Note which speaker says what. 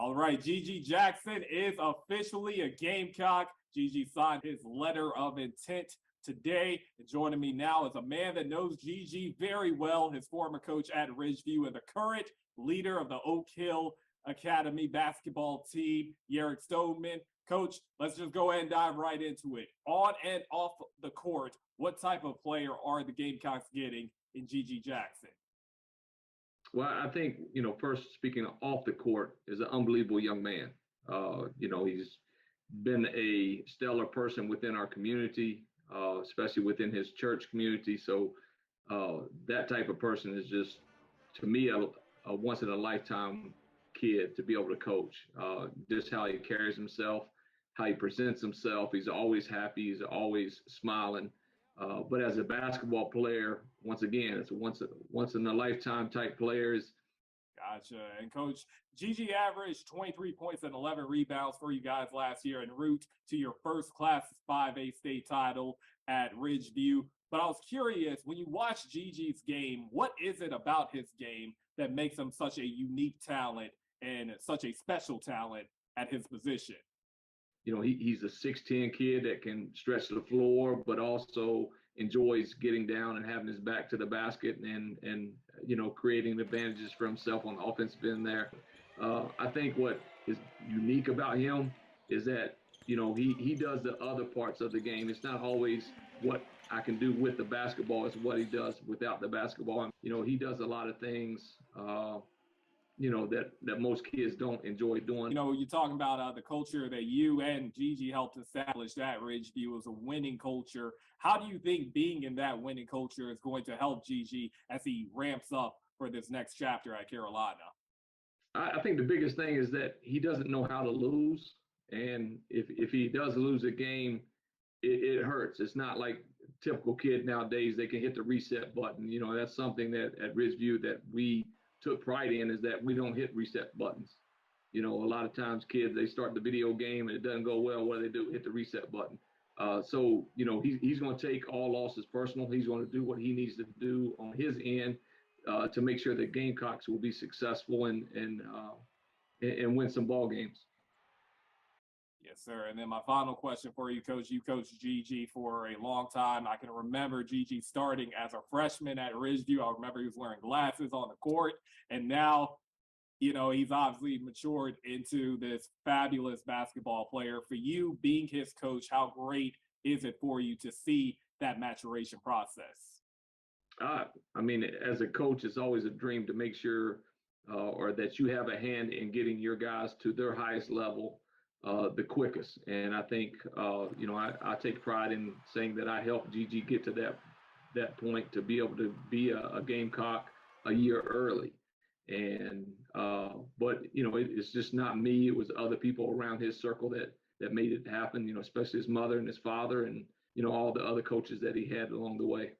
Speaker 1: All right, Gigi Jackson is officially a Gamecock. Gigi signed his letter of intent today. And joining me now is a man that knows Gigi very well, his former coach at Ridgeview and the current leader of the Oak Hill Academy basketball team, Yerrick Stoneman. Coach, let's just go ahead and dive right into it. On and off the court, what type of player are the Gamecocks getting in Gigi Jackson?
Speaker 2: Well, I think, first speaking off the court, is an unbelievable young man. He's been a stellar person within our community, especially within his church community. So that type of person is just, to me, a once in a lifetime kid to be able to coach. Just how he carries himself, how he presents himself. He's always happy. He's always smiling. But as a basketball player, once again, it's once in a lifetime type players.
Speaker 1: Gotcha. And Coach, Gigi averaged 23 points and 11 rebounds for you guys last year en route to your first Class 5A state title at Ridgeview. But I was curious, when you watch Gigi's game, what is it about his game that makes him such a unique talent and such a special talent at his position?
Speaker 2: He's a 6'10" kid that can stretch the floor, but also enjoys getting down and having his back to the basket and creating advantages for himself on the offensive end there. I think what is unique about him is that, he does the other parts of the game. It's not always what I can do with the basketball, it's what he does without the basketball. He does a lot of things that most kids don't enjoy doing.
Speaker 1: You're talking about the culture that you and Gigi helped establish at Ridgeview was a winning culture. How do you think being in that winning culture is going to help Gigi as he ramps up for this next chapter at Carolina?
Speaker 2: I think the biggest thing is that he doesn't know how to lose. And if he does lose a game, it hurts. It's not like typical kid nowadays, they can hit the reset button. That's something that at Ridgeview that we took pride in, is that we don't hit reset buttons. A lot of times kids, they start the video game and it doesn't go well. What do they do? Hit the reset button. So he's going to take all losses personal. He's going to do what he needs to do on his end to make sure that Gamecocks will be successful and win some ball games.
Speaker 1: Yes, sir. And then my final question for you, Coach. You coached Gigi for a long time. I can remember Gigi starting as a freshman at Ridgeview. I remember he was wearing glasses on the court. And now, he's obviously matured into this fabulous basketball player. For you, being his coach, how great is it for you to see that maturation process?
Speaker 2: As a coach, it's always a dream to make sure or that you have a hand in getting your guys to their highest level the quickest. And I think, I take pride in saying that I helped Gigi get to that point to be able to be a Gamecock a year early. And, but, it's just not me. It was other people around his circle that made it happen, especially his mother and his father and, all the other coaches that he had along the way.